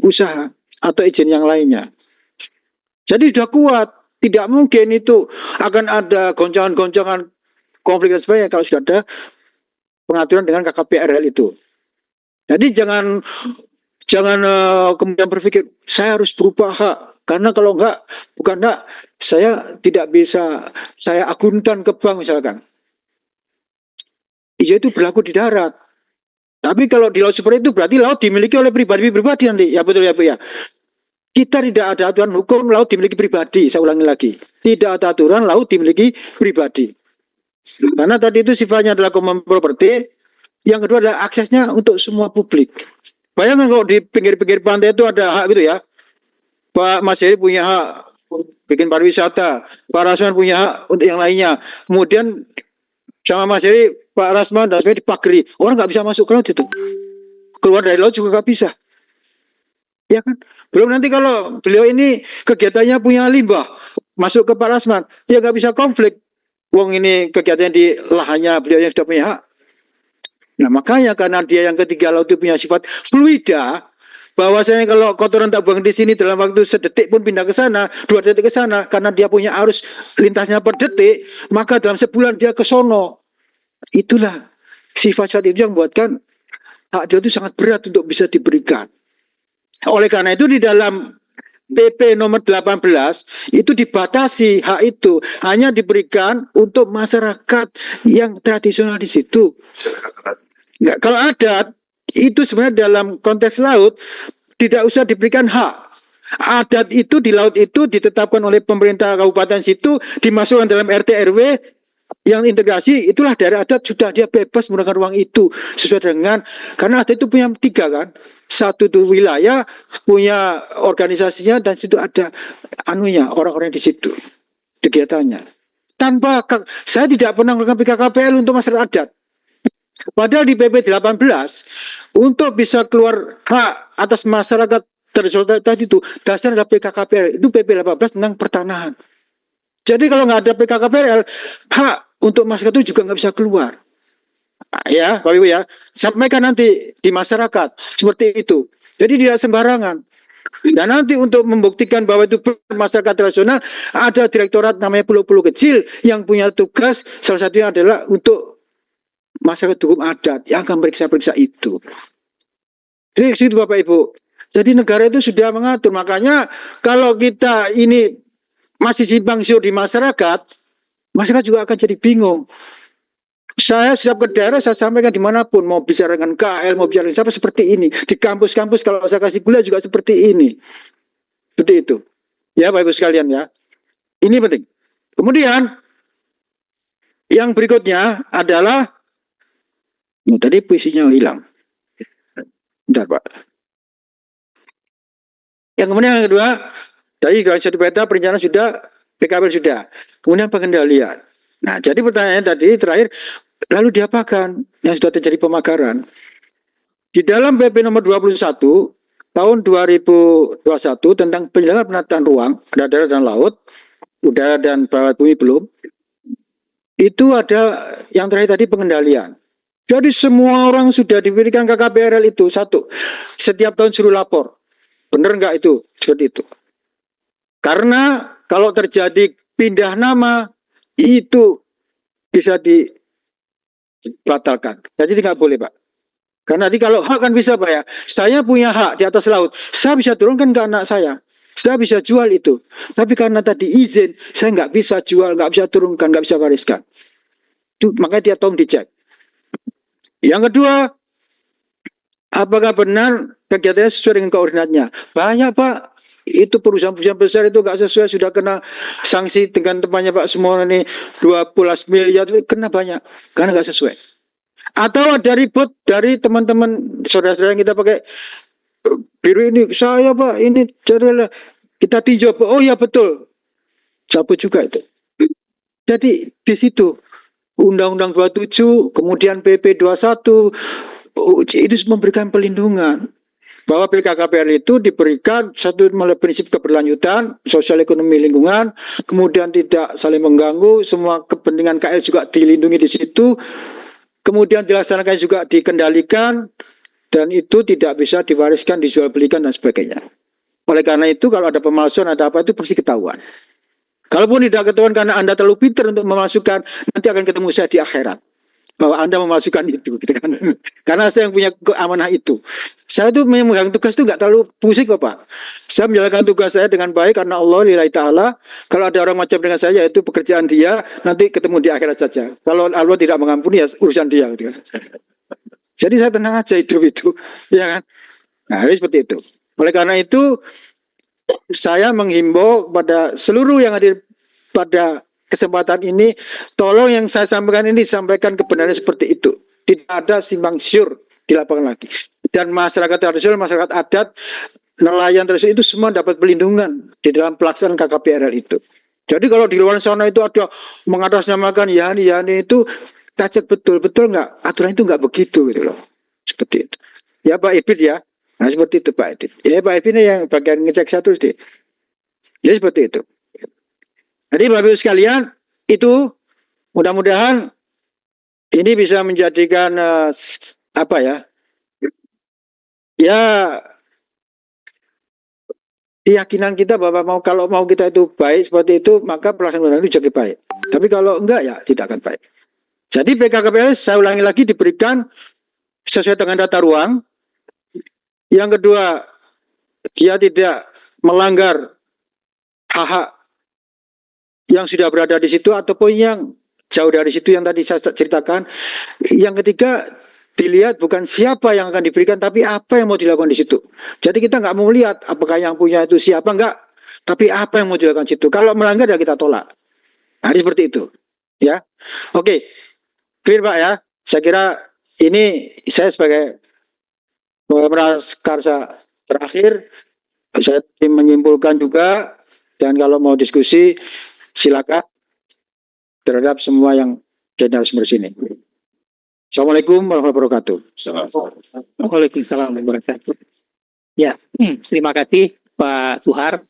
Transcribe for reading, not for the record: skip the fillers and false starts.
usaha atau izin yang lainnya. Jadi sudah kuat, tidak mungkin itu akan ada goncangan-goncangan konflik dan sebagainya kalau sudah ada pengaturan dengan KKPRL itu. Jadi jangan kemudian berpikir saya harus berubah hak karena kalau enggak bukan hak saya tidak bisa saya agunkan ke bank misalkan. Itu berlaku di darat. Tapi kalau di laut seperti itu berarti laut dimiliki oleh pribadi-pribadi nanti. Ya betul ya Bu ya. Kita tidak ada aturan hukum laut dimiliki pribadi. Saya ulangi lagi. Tidak ada aturan laut dimiliki pribadi. Karena tadi itu sifatnya adalah common property. Yang kedua adalah aksesnya untuk semua publik. Bayangkan kalau di pinggir-pinggir pantai itu ada hak gitu ya. Pak Mas Heri punya hak bikin pariwisata. Pak Rasman punya hak untuk yang lainnya. Kemudian sama Mas Heri, Pak Rasman dan sebagainya dipagari. Orang nggak bisa masuk ke laut itu. Keluar dari laut juga nggak bisa. Ya kan? Belum nanti kalau beliau ini kegiatannya punya limbah. Masuk ke Pak Rasman. Ya nggak bisa konflik. Wong ini kegiatan di lahannya beliau yang sudah punya hak. Nah makanya karena dia yang ketiga laut itu punya sifat fluida, bahwasanya kalau kotoran tak buang di sini dalam waktu sedetik pun pindah ke sana, 2 detik ke sana, karena dia punya arus lintasnya per detik, maka dalam sebulan dia ke sono. Itulah sifat-sifat itu yang membuatkan hak dia itu sangat berat untuk bisa diberikan. Oleh karena itu di dalam PP nomor 18 itu dibatasi hak itu hanya diberikan untuk masyarakat yang tradisional di situ. Nggak, kalau adat itu sebenarnya dalam konteks laut tidak usah diberikan hak. Adat itu di laut itu ditetapkan oleh pemerintah kabupaten situ, dimasukkan dalam RT RW yang integrasi, itulah daerah adat sudah dia bebas menggunakan ruang itu sesuai dengan, karena adat itu punya 3 kan. Satu itu wilayah punya organisasinya dan situ ada anunya orang-orang di situ kegiatannya. Tanpa saya tidak pernah melakukan PKKPL untuk masyarakat adat. Padahal di PP 18 untuk bisa keluar hak atas masyarakat tradisional tadi itu dasar ada PKKPL, itu PP 18 tentang pertanahan. Jadi kalau nggak ada PKKPL, hak untuk masyarakat itu juga nggak bisa keluar. Ya, Bapak Ibu ya, sampaikan nanti di masyarakat seperti itu. Jadi tidak sembarangan. Dan nanti untuk membuktikan bahwa itu masyarakat tradisional, ada direktorat namanya pulau-pulau kecil yang punya tugas salah satunya adalah untuk masyarakat hukum adat yang akan periksa-periksa itu. Jadi itu Bapak Ibu. Jadi negara itu sudah mengatur. Makanya kalau kita ini masih simpang siur di masyarakat, masyarakat juga akan jadi bingung. Saya setiap ke daerah saya sampaikan dimanapun, mau bicara dengan KL, mau bicara dengan siapa seperti ini. Di kampus-kampus kalau saya kasih kuliah juga seperti ini. Seperti itu. Ya Bapak Ibu sekalian ya. Ini penting. Kemudian yang berikutnya adalah tadi puisinya hilang. Bentar Pak. Yang kemudian yang kedua, tadi satu peta perencanaan sudah, PKPL sudah. Kemudian pengendalian. Nah, jadi pertanyaannya tadi terakhir, lalu diapakan yang sudah terjadi pemakaran? Di dalam PP nomor 21 tahun 2021 tentang penyelenggaraan penataan ruang darat dan laut, udara dan bawah bumi belum, itu ada yang terakhir tadi pengendalian. Jadi semua orang sudah diberikan KKPRL itu satu, setiap tahun suruh lapor. Benar nggak itu? Seperti itu. Karena kalau terjadi pindah nama itu bisa dibatalkan. Jadi nggak boleh Pak. Karena nanti kalau hak kan bisa Pak ya. Saya punya hak di atas laut. Saya bisa turunkan ke anak saya. Saya bisa jual itu. Tapi karena tadi izin, saya nggak bisa jual, nggak bisa turunkan, nggak bisa wariskan. Itu, makanya dia tolong dicek. Yang kedua, apakah benar kegiatannya sesuai dengan koordinatnya? Banyak Pak. Itu perusahaan-perusahaan besar itu nggak sesuai, sudah kena sanksi dengan tempatnya Pak semua ini 12 miliar, kena banyak karena nggak sesuai. Atau ada ribut dari teman-teman saudara-saudara yang kita pakai biru ini, saya Pak ini kita tinjau, oh ya betul, cabut juga itu. Jadi di situ Undang-Undang 27, kemudian PP 21 itu memberikan pelindungan. Bahwa PKKPL itu diberikan satu melalui prinsip keberlanjutan, sosial ekonomi lingkungan, kemudian tidak saling mengganggu, semua kepentingan KL juga dilindungi di situ, kemudian dilaksanakan juga dikendalikan, dan itu tidak bisa diwariskan, dijual belikan dan sebagainya. Oleh karena itu kalau ada pemalsuan ada apa itu pasti ketahuan. Kalaupun tidak ketahuan karena Anda terlalu pintar untuk memalsukan, nanti akan ketemu saya di akhirat bahwa Anda memalsukan itu, gitu kan. Karena saya yang punya amanah itu. Saya tuh memegang tugas itu nggak terlalu pusing kok Pak. Saya menjalankan tugas saya dengan baik karena Allah lillahi ta'ala. Kalau ada orang macam dengan saya, yaitu pekerjaan dia, nanti ketemu di akhirat saja. Kalau Allah tidak mengampuni, ya urusan dia, gitu kan. Jadi saya tenang aja hidup itu, ya kan. Nah, ini seperti itu. Oleh karena itu, saya menghimbau pada seluruh yang hadir pada kesempatan ini, tolong yang saya sampaikan ini sampaikan kebenaran seperti itu. Tidak ada simpang siur di lapangan lagi. Dan masyarakat tradisional, masyarakat adat, nelayan tradisional itu semua dapat perlindungan di dalam pelaksanaan KKPRL itu. Jadi kalau di luar sana itu ada mengatasnamakan yani itu tajak betul nggak? Aturan itu nggak begitu gitu loh. Seperti itu. Ya Pak Ibit ya. Nah seperti itu Pak Ibit. Ya Pak Ibit ini yang bagian ngecek satu sih. Ya seperti itu. Jadi Bapak Ibu sekalian, itu mudah-mudahan ini bisa menjadikan apa ya? Ya keyakinan kita bahwa kalau mau kita itu baik seperti itu, maka pelaksanaan itu jadi baik. Tapi kalau enggak ya tidak akan baik. Jadi PKKPL saya ulangi lagi diberikan sesuai dengan tata ruang. Yang kedua, dia tidak melanggar hak-hak yang sudah berada di situ ataupun yang jauh dari situ yang tadi saya ceritakan. Yang ketiga, dilihat bukan siapa yang akan diberikan, tapi apa yang mau dilakukan di situ. Jadi kita nggak mau lihat apakah yang punya itu siapa, enggak, tapi apa yang mau dilakukan di situ. Kalau melanggar ya kita tolak. Nah, seperti itu. Ya, oke, clear Pak ya. Saya kira ini saya sebagai karsa terakhir, saya menyimpulkan juga, dan kalau mau diskusi silakan terhadap semua yang di narasumber sini. Assalamualaikum warahmatullahi wabarakatuh. Waalaikumsalam warahmatullahi wabarakatuh. Ya, terima kasih Pak Suhar.